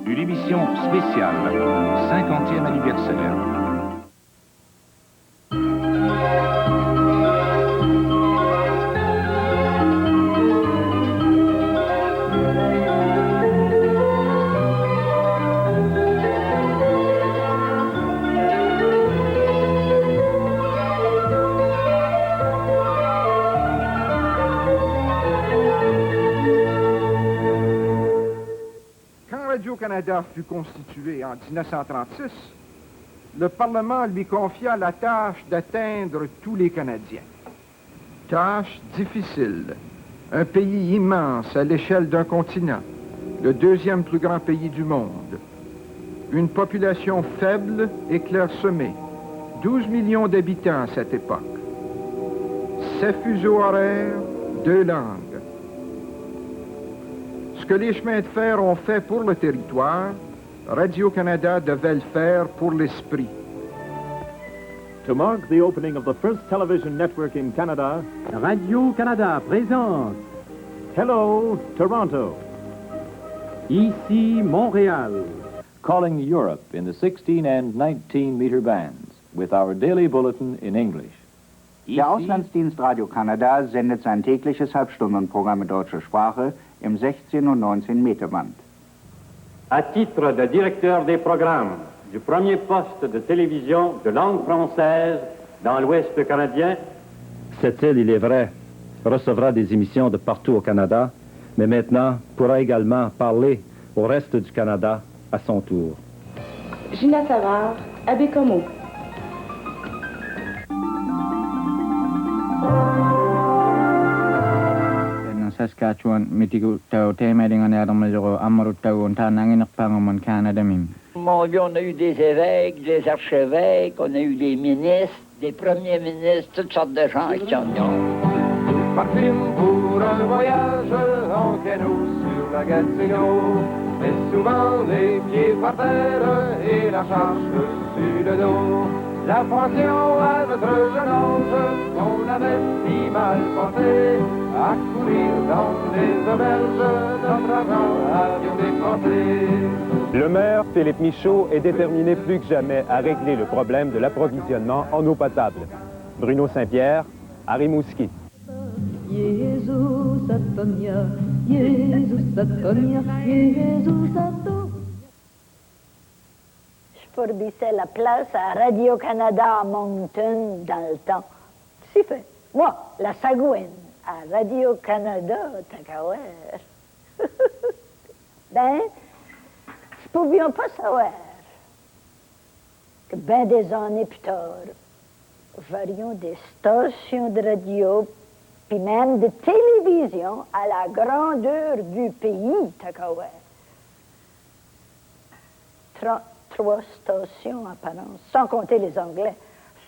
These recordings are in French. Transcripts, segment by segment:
une émission spéciale, 50e anniversaire. Radio-Canada fut constitué en 1936, le Parlement lui confia la tâche d'atteindre tous les Canadiens. Tâche difficile. Un pays immense à l'échelle d'un continent, le deuxième plus grand pays du monde. Une population faible et clairsemée. 12 millions d'habitants à cette époque. 7 fuseaux horaires, 2 langues. Ce que les chemins de fer ont fait pour le territoire, Radio-Canada devait le faire pour l'esprit. To mark the opening of the first television network in Canada, Radio-Canada présente Hello, Toronto. Ici Montréal. Calling Europe in the 16 and 19 meter bands with our daily bulletin in English. Der Auslandsdienst Radio-Canada sendet sein tägliches Halbstundenprogramm in deutscher Sprache im 16 und 19 Meter Band. À titre de directeur des programmes du premier poste de télévision de langue française dans l'Ouest canadien, cette île, il est vrai, recevra des émissions de partout au Canada, mais maintenant pourra également parler au reste du Canada à son tour. Gina Savard, à Bécomo. Saskatchewan mitigu tau temelingan adamajoro amaru tau onta nanginak pangamon Canada mim. Mon Dieu, on a eu des évêques, des archevêques, on a eu des ministres, des premiers ministres, toutes sortes de gens qui en ont. Partîmes pour un voyage en canot sur la Gatineau, mais souvent les pieds par terre et la charge sur le dos. La pension à notre jeune âge, qu'on avait si mal porté, à courir dans les auberges, notre argent avions dépensé. Le maire, Philippe Michaud, est déterminé plus que jamais à régler le problème de l'approvisionnement en eau potable. Bruno Saint-Pierre, à Rimouski. Jésus Satonia, Jésus Satonia, Jésus Satonia. Je fournissais la place à Radio-Canada à Moncton dans le temps. C'est fait. Moi, la Sagouine, à Radio-Canada, Takawer. Ben, nous ne pouvions pas savoir que ben des années plus tard, varions des stations de radio, puis même de télévision à la grandeur du pays, Takawer. 3 stations apparentes, sans compter les Anglais.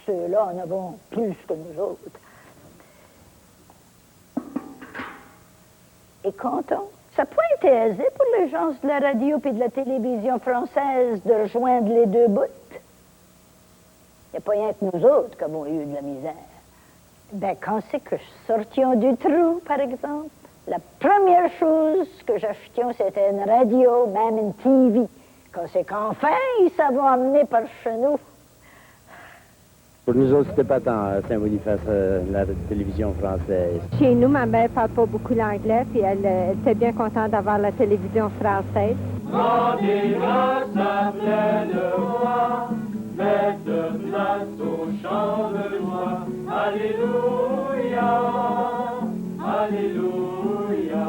Ceux-là en avons plus que nous autres. Et comptons, ça n'a pas été aisé pour les gens de la radio et de la télévision française de rejoindre les deux bouts. Il n'y a pas rien que nous autres qui avons eu de la misère. Ben, quand c'est que sortions du trou, par exemple, la première chose que j'achetions, c'était une radio, même une TV. Quand c'est qu'enfin, ils savent emmener par chez nous. Pour nous autres, c'était pas tant Saint-Boniface, la télévision française. Chez nous, ma mère parle pas beaucoup l'anglais, puis elle était bien contente d'avoir la télévision française. Rendez grâce à pleine voix, faites place au chant de joie. Alléluia, Alléluia.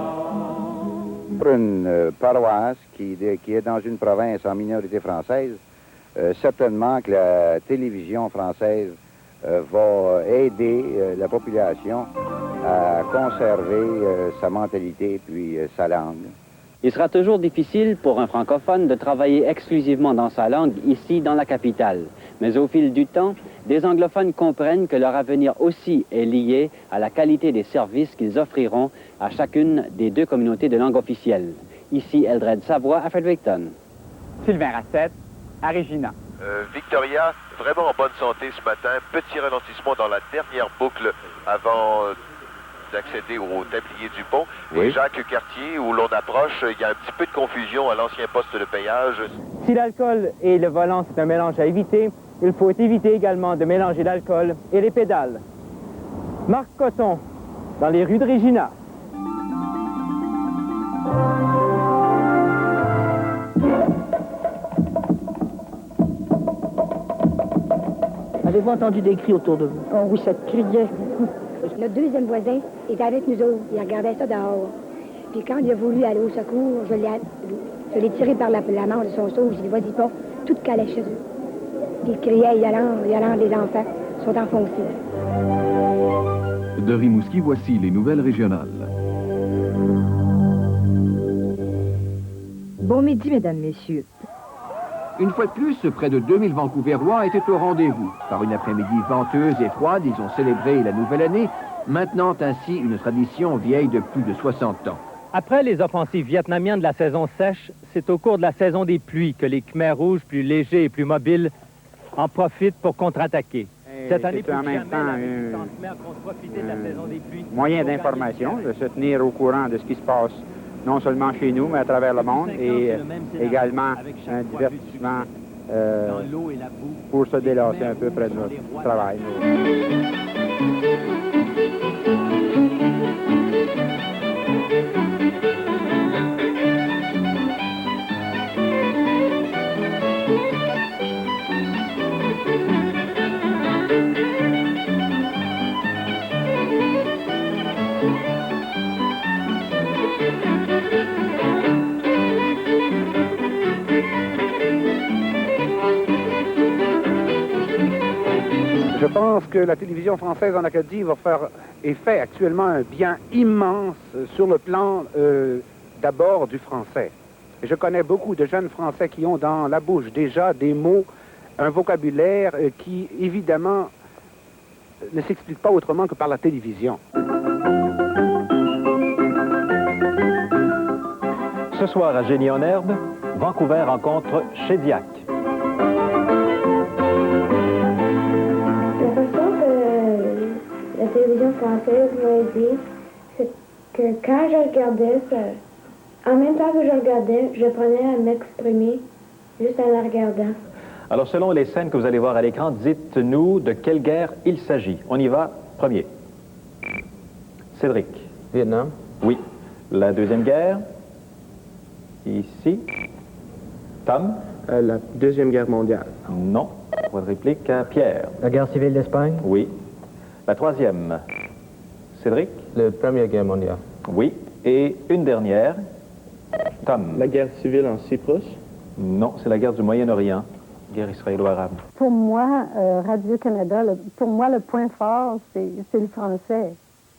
Pour une paroisse qui est dans une province en minorité française, certainement que la télévision française va aider la population à conserver sa mentalité puis sa langue. Il sera toujours difficile pour un francophone de travailler exclusivement dans sa langue ici, dans la capitale. Mais au fil du temps, des anglophones comprennent que leur avenir aussi est lié à la qualité des services qu'ils offriront à chacune des deux communautés de langue officielle. Ici, Eldred Savoie à Fredericton. Sylvain Rassette à Regina. Victoria, vraiment en bonne santé ce matin. Petit ralentissement dans la dernière boucle avant d'accéder au tablier du pont. Oui. Et Jacques-Cartier, où l'on approche, il y a un petit peu de confusion à l'ancien poste de péage. Si l'alcool et le volant, c'est un mélange à éviter, il faut éviter également de mélanger l'alcool et les pédales. Marc Cotton, dans les rues de Regina. Avez-vous entendu des cris autour de vous? Oh oui, ça criait beaucoup. Notre deuxième voisin était avec nous autres. Il regardait ça dehors. Puis quand il a voulu aller au secours, je l'ai tiré par la manche de son seau. J'ai dit, vas-y pas, tout calait chez eux. Puis il criait, Yolande, les enfants sont enfoncés. De Rimouski, voici les nouvelles régionales. Bon midi, mesdames, messieurs. Une fois de plus, près de 2000 Vancouverois étaient au rendez-vous. Par une après-midi venteuse et froide, ils ont célébré la nouvelle année, maintenant ainsi une tradition vieille de plus de 60 ans. Après les offensives vietnamiennes de la saison sèche, c'est au cours de la saison des pluies que les Khmers rouges, plus légers et plus mobiles, en profitent pour contre-attaquer. Cette année, c'est en même temps un moyen d'information, de se tenir au courant de ce qui se passe, non seulement chez nous, mais à travers le monde, et également un divertissement pour se délasser un peu près de notre travail. Je pense que la télévision française en Acadie va faire et fait actuellement un bien immense sur le plan d'abord du français. Et je connais beaucoup de jeunes Français qui ont dans la bouche déjà des mots, un vocabulaire qui évidemment ne s'explique pas autrement que par la télévision. Ce soir à Génie-en-Herbe, Vancouver rencontre Shediac. La façon que la télévision française m'a aidé, c'est que quand je regardais, en même temps que je regardais, je prenais à m'exprimer juste en la regardant. Alors, selon les scènes que vous allez voir à l'écran, dites-nous de quelle guerre il s'agit. On y va. Premier. Cédric. Vietnam. Oui. La deuxième guerre. Ici. Tom. La Deuxième Guerre mondiale. Non. Votre réplique à Pierre. La guerre civile d'Espagne. Oui. La troisième. Cédric. La Première Guerre mondiale. Oui. Et une dernière. Tom. La guerre civile en Cyprus. Non, c'est la guerre du Moyen-Orient. Guerre israélo-arabe. Pour moi, Radio-Canada, pour moi, le point fort, c'est le français,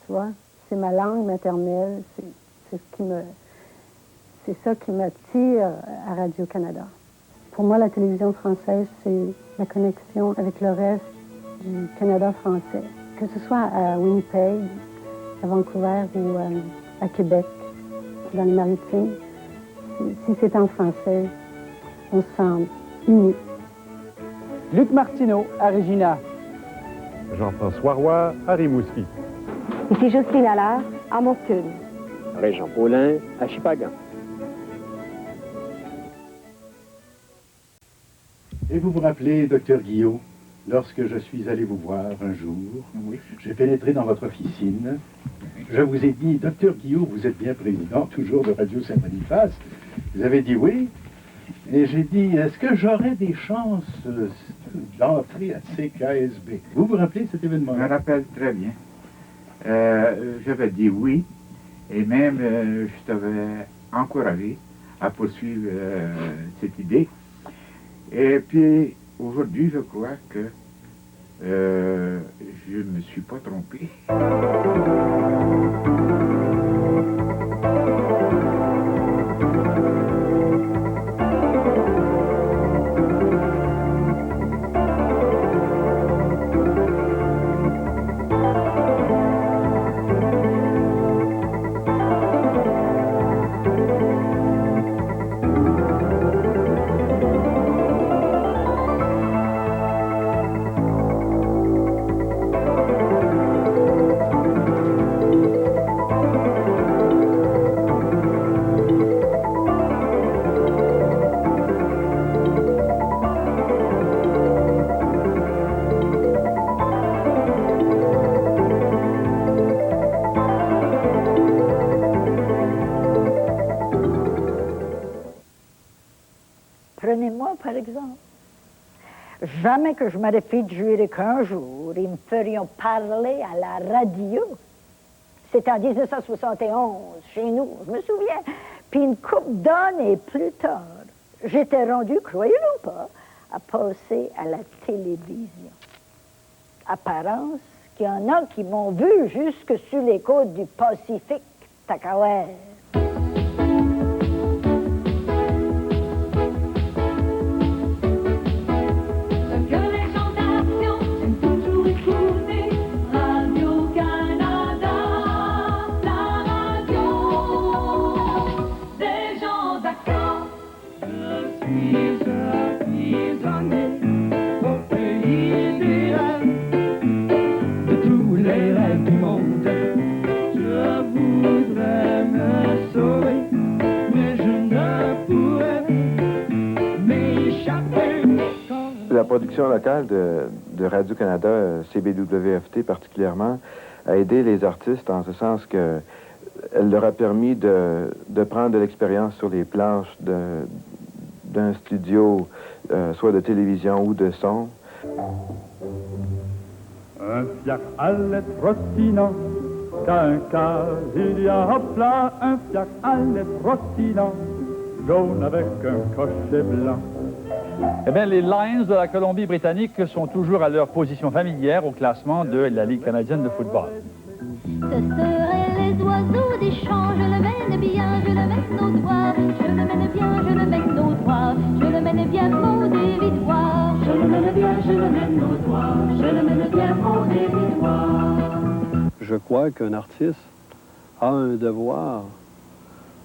tu vois. C'est ma langue maternelle, c'est ça qui m'attire à Radio-Canada. Pour moi, la télévision française, c'est la connexion avec le reste du Canada français. Que ce soit à Winnipeg, à Vancouver ou à Québec, dans les Maritimes, si c'est en français, on se sent unis. Luc Martineau, à Regina. Jean-François Roy, à Rimouski. Ici Jocelyne Allard, à Moncton. Régent Paulin, à Chipagan. Et vous vous rappelez, docteur Guillot, lorsque je suis allé vous voir un jour, j'ai pénétré dans votre officine, je vous ai dit, docteur Guillot, vous êtes bien président toujours de Radio Saint-Boniface. Vous avez dit oui. Et j'ai dit, est-ce que j'aurais des chances d'entrer à CKSB? Vous vous rappelez cet événement? Je me rappelle très bien. J'avais dit oui, et même je t'avais encouragé à poursuivre cette idée. Et puis, aujourd'hui, je crois que je ne me suis pas trompé. Prenez-moi, par exemple. Jamais que je m'aurais fait jurer qu'un jour, ils me ferions parler à la radio. C'était en 1971, chez nous, je me souviens. Puis une couple d'années plus tard, j'étais rendue, croyez-le ou pas, à passer à la télévision. Apparence qu'il y en a qui m'ont vu jusque sur les côtes du Pacifique, Takawer. La production locale de Radio-Canada, CBWFT particulièrement, a aidé les artistes en ce sens qu'elle leur a permis de prendre de l'expérience sur les planches d'un studio, soit de télévision ou de son. Un fiacre allait trottinant, qu'un cas il y a hop là, un fiacre allait trottinant, jaune avec un cochet blanc. Eh bien, les Lions de la Colombie-Britannique sont toujours à leur position familière au classement de la Ligue canadienne de football. Ce seraient les oiseaux des champs, je le mène bien, je le mène au doigt, je le mène bien, je le mène au doigt, je le mène bien, mon dévidoir. Je le mène bien, je le mène au doigt, je le mène bien, mon dévidoir. Je crois qu'un artiste a un devoir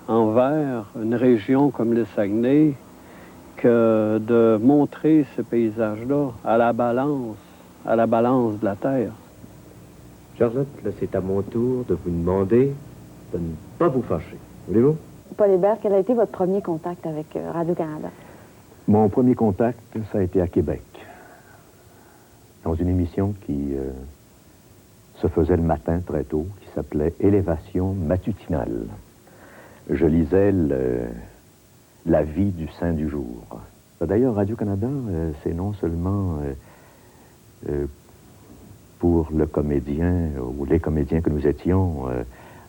envers une région comme le Saguenay que de montrer ce paysage-là à la balance de la terre. Charlotte, là, c'est à mon tour de vous demander de ne pas vous fâcher. Voulez-vous? Paul Hébert, quel a été votre premier contact avec Radio-Canada? Mon premier contact, ça a été à Québec, dans une émission qui se faisait le matin très tôt, qui s'appelait Élévation matinale. Je lisais la vie du saint du jour. D'ailleurs, Radio-Canada, c'est non seulement pour le comédien ou les comédiens que nous étions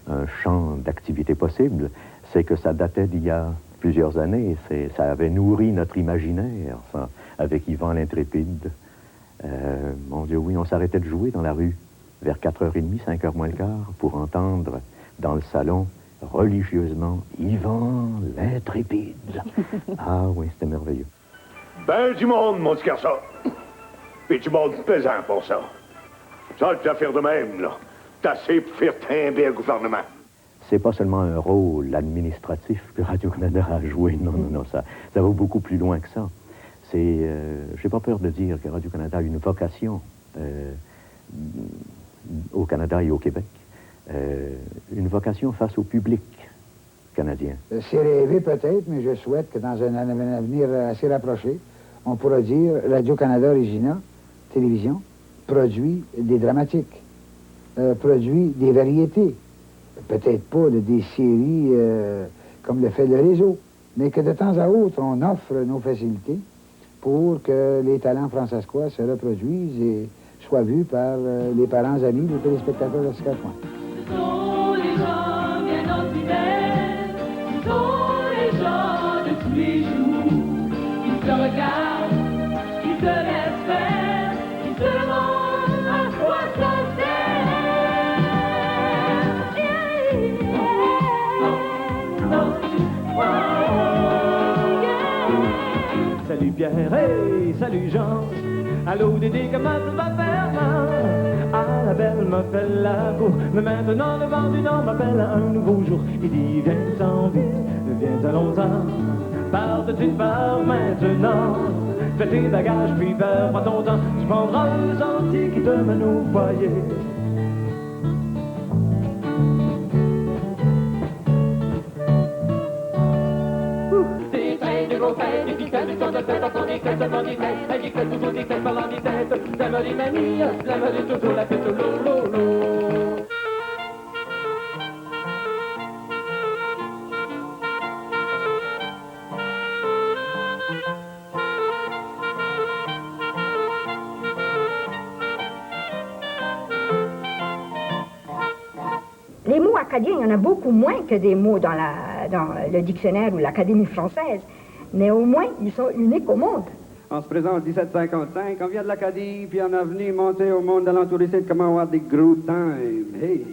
un champ d'activité possible, c'est que ça datait d'il y a plusieurs années. Ça avait nourri notre imaginaire, ça, avec Yvan l'Intrépide. Mon Dieu, oui, on s'arrêtait de jouer dans la rue vers 4h30, 5h moins le quart, pour entendre dans le salon religieusement Yvan l'Intrépide. Ah oui, c'était merveilleux. Ben du monde, mon petit garçon. Puis du monde pesant pour ça. Ça, tu vas faire de même, là. T'as assez pour faire timber un gouvernement. C'est pas seulement un rôle administratif que Radio-Canada a joué. Non, non, non, ça va beaucoup plus loin que ça. C'est, j'ai pas peur de dire que Radio-Canada a une vocation au Canada et au Québec. Une vocation face au public canadien. C'est rêvé peut-être, mais je souhaite que dans un avenir assez rapproché, on pourra dire Radio-Canada Regina, télévision, produit des dramatiques, produit des variétés. Peut-être pas des séries comme le fait le réseau, mais que de temps à autre, on offre nos facilités pour que les talents francescois se reproduisent et soient vus par les parents amis, les téléspectateurs de Saskatchewan. Sont les gens bien ordinaires, sont les gens de tous les jours, qui se regardent, qui se laissent faire, qui se demandent à quoi ça sert. Salut Pierre, hey, salut Jean, allô Dédé, comment ça va faire, ah, la belle m'appelle la bourre, mais maintenant le vent du nord m'appelle à un nouveau jour. Il dit viens sans vite, viens allons-en, pars de toute part maintenant. Fais tes bagages puis perds pas ton temps, tu prendras le sentier qui te mène au foyer. Des trains, des gros trains, des piquets, des temps de tête, à ton éclat, devant des têtes, elle dit que toujours des têtes, parlant des têtes, blâme-les mamie, blâme-les toujours la fête, lolo. acadien, il y en a beaucoup moins que des mots dans le dictionnaire ou l'Académie française. Mais au moins, ils sont uniques au monde. On se présente 1755, on vient de l'Acadie, puis on est venu monter au monde alentour ici comment avoir des gros temps. Hey,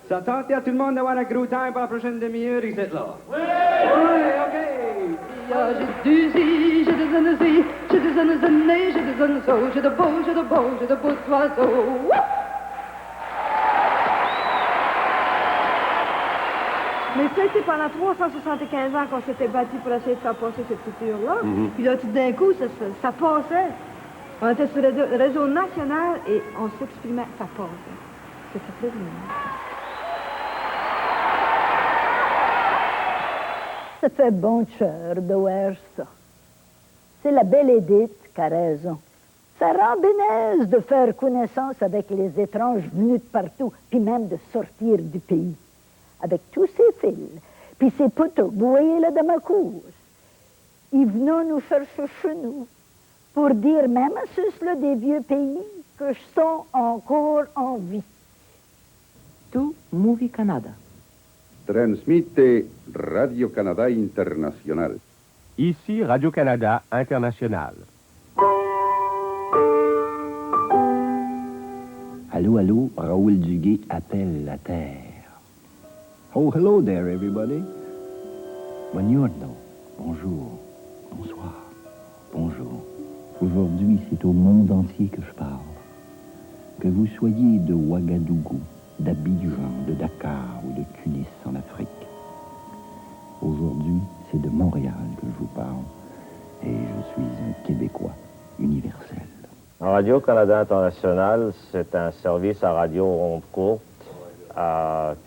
ça tente à tout le monde d'avoir un gros temps pour la prochaine demi-heure ici, là. Oui! Oui, OK! J'ai du si, j'ai des anneaux, j'ai des anneaux, j'ai des anneaux, j'ai de beaux oiseaux. Mais ça, c'est pendant 375 ans qu'on s'était battu pour essayer de faire passer cette culture-là. Puis là, tout d'un coup, ça passait. On était sur le réseau national et on s'exprimait, ça passait. C'était très bien. Ça fait bon cœur de voir ça. C'est la belle Édith qui a raison. Ça rend bénesse de faire connaissance avec les étranges venus de partout, puis même de sortir du pays. Avec tous ces fils, puis ces poteaux, vous voyez là dans ma cour. Ils venaient nous chercher chez nous pour dire même à ceux-là des vieux pays que je sont encore en vie. Tout Movie Canada. Transmite Radio-Canada International. Ici Radio-Canada International. Allô, allô, Raoul Duguay appelle la Terre. Oh, hello there, everybody. Buongiorno, bonjour, bonsoir, bonjour. Aujourd'hui, c'est au monde entier que je parle. Que vous soyez de Ouagadougou, d'Abidjan, de Dakar ou de Tunis en Afrique. Aujourd'hui, c'est de Montréal que je vous parle. Et je suis un Québécois universel. Radio-Canada International, c'est un service à radio onde courte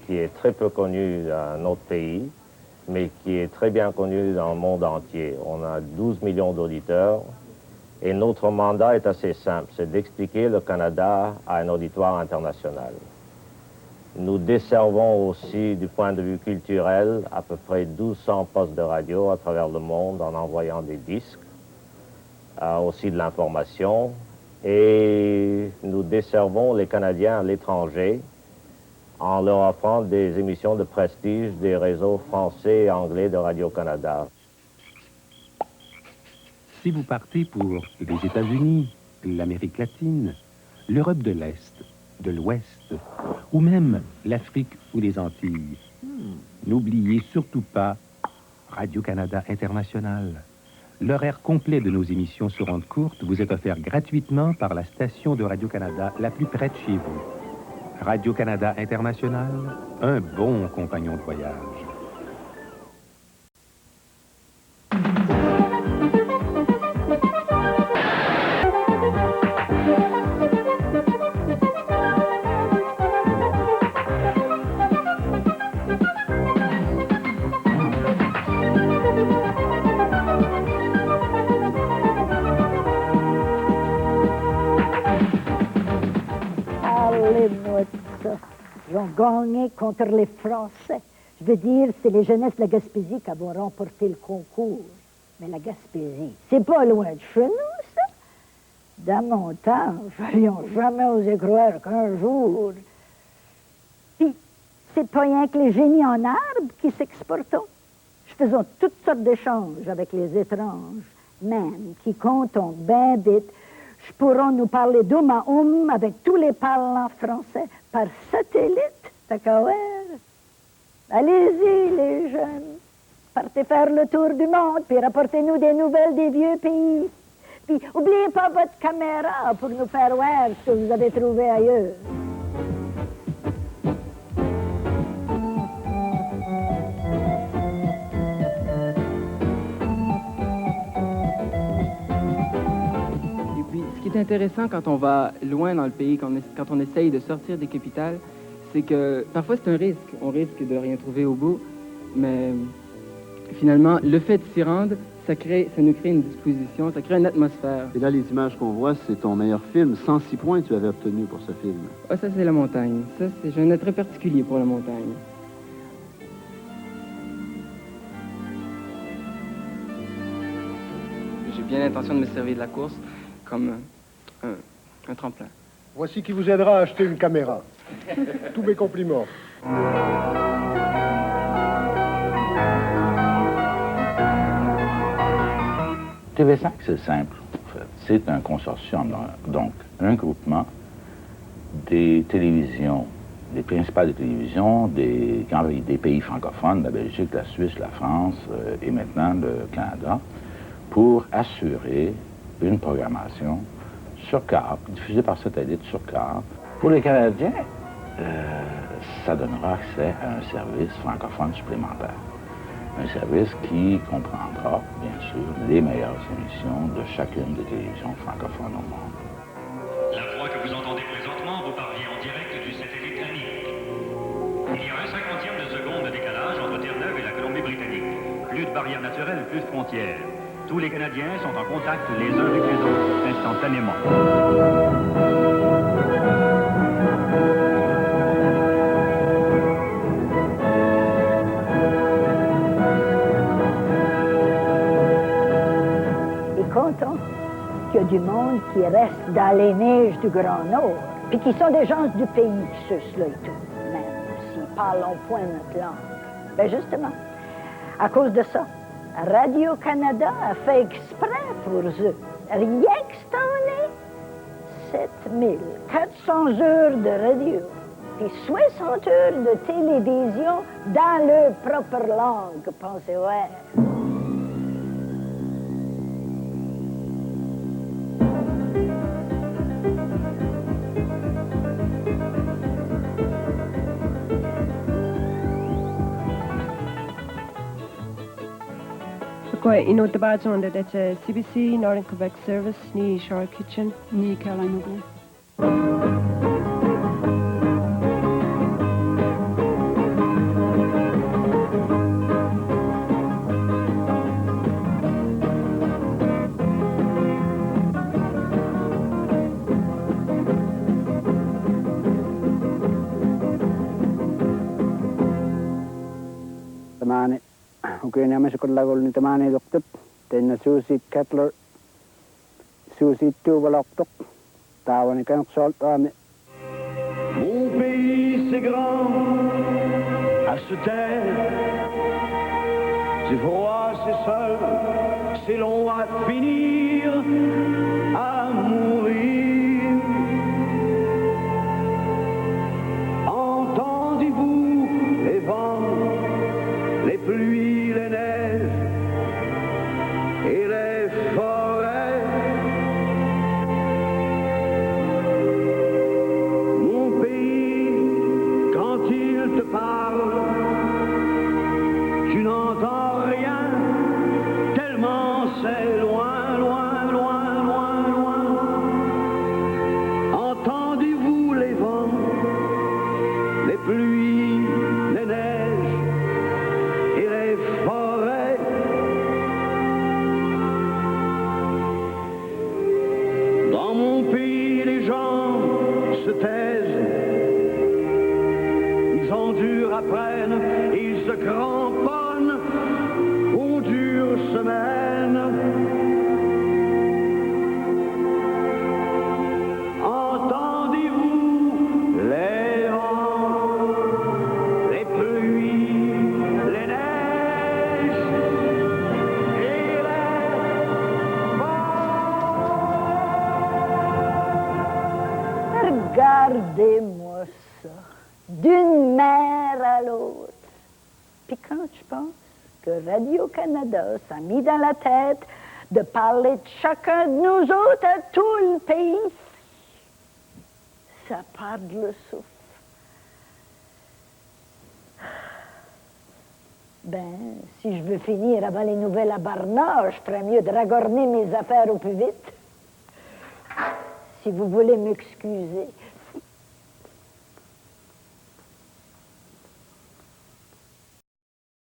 qui est très peu connu dans notre pays, mais qui est très bien connu dans le monde entier. On a 12 millions d'auditeurs et notre mandat est assez simple, c'est d'expliquer le Canada à un auditoire international. Nous desservons aussi, du point de vue culturel, à peu près 1200 postes de radio à travers le monde en envoyant des disques, aussi de l'information, et nous desservons les Canadiens à l'étranger en leur offrant des émissions de prestige des réseaux français et anglais de Radio-Canada. Si vous partez pour les États-Unis, l'Amérique latine, l'Europe de l'Est, de l'Ouest, ou même l'Afrique ou les Antilles, n'oubliez surtout pas Radio-Canada International. L'horaire complet de nos émissions sur ondes courtes vous est offert gratuitement par la station de Radio-Canada la plus près de chez vous. Radio-Canada International, un bon compagnon de voyage. Ils ont gagné contre les Français. Je veux dire, c'est les jeunesses de la Gaspésie qui vont remporter le concours. Mais la Gaspésie, c'est pas loin de chez nous, ça. Dans mon temps, j'aurais jamais osé croire qu'un jour... Puis, c'est pas rien que les génies en arbre qui s'exportent. Je faisais toutes sortes d'échanges avec les étranges, même qui comptent bien vite. Je pourrais nous parler d'homme à homme avec tous les parlants français par satellite, d'accord? Allez-y, les jeunes. Partez faire le tour du monde, puis rapportez-nous des nouvelles des vieux pays. Puis, oubliez pas votre caméra pour nous faire voir ce que vous avez trouvé ailleurs. Ce qui est intéressant quand on va loin dans le pays, quand on essaye de sortir des capitales, c'est que parfois c'est un risque. On risque de rien trouver au bout, mais finalement, le fait de s'y rendre, ça nous crée une disposition, ça crée une atmosphère. Et là, les images qu'on voit, c'est ton meilleur film. 106 points tu avais obtenu pour ce film. Ah, ça, c'est la montagne. Ça, j'ai un attrait particulier pour la montagne. J'ai bien l'intention de me servir de la course comme un tremplin. Voici qui vous aidera à acheter une caméra. Tous mes compliments. TV5, c'est simple, en fait. C'est un consortium, donc un groupement des télévisions, des principales télévisions des pays francophones, la Belgique, la Suisse, la France et maintenant le Canada, pour assurer une programmation sur câble, diffusée par satellite sur câble. Pour les Canadiens, ça donnera accès à un service francophone supplémentaire. Un service qui comprendra, bien sûr, les meilleures émissions de chacune des télévisions francophones au monde. La voix que vous entendez présentement vous parvient en direct du satellite Annick. Il y a un 50e de seconde de décalage entre Terre-Neuve et la Colombie-Britannique. Plus de barrières naturelles, plus de frontières. Tous les Canadiens sont en contact les uns avec les autres instantanément. Content qu'il y a du monde qui reste dans les neiges du Grand Nord, puis qui sont des gens du pays, ceux-là et tout, même s'ils parlent en point notre langue. Bien justement, à cause de ça, Radio-Canada a fait exprès pour eux, rien que cette année, 7400 heures de radio, puis 60 heures de télévision dans leur propre langue, pensez-vous. Quoi, in autre base on the CBC, Northern Quebec Service, ni Shore Kitchen, ni Caroline Blue. Kaya sa kulagol ni tamani doktor, ten Susie Kettler, Susie Tubaloktok, tawa ni kanok salt ame. Mon pays c'est grand, à se taire, c'est froid, c'est seul, c'est long à finir, à mourir. Entendez-vous les vents, les pluies, les neiges et les forêts. Mon pays, quand il te parle, tu n'entends rien, tellement c'est loin, loin, loin, loin, loin. Entendez-vous les vents, les pluies, les neiges et les forêts. Dans mon pays, les gens se taisent, ils endurent, apprennent, ils se cramponnent aux dures semaines. Entendez-vous les vents, les pluies, les neiges et Regardez-moi ça, d'une mer à l'autre. Puis quand je pense que Radio-Canada s'est mis dans la tête de parler de chacun de nous autres à tout le pays, ça perd le souffle. Ben, si je veux finir avant les nouvelles à Barnard, je ferais mieux de ragorner mes affaires au plus vite. Si vous voulez m'excuser,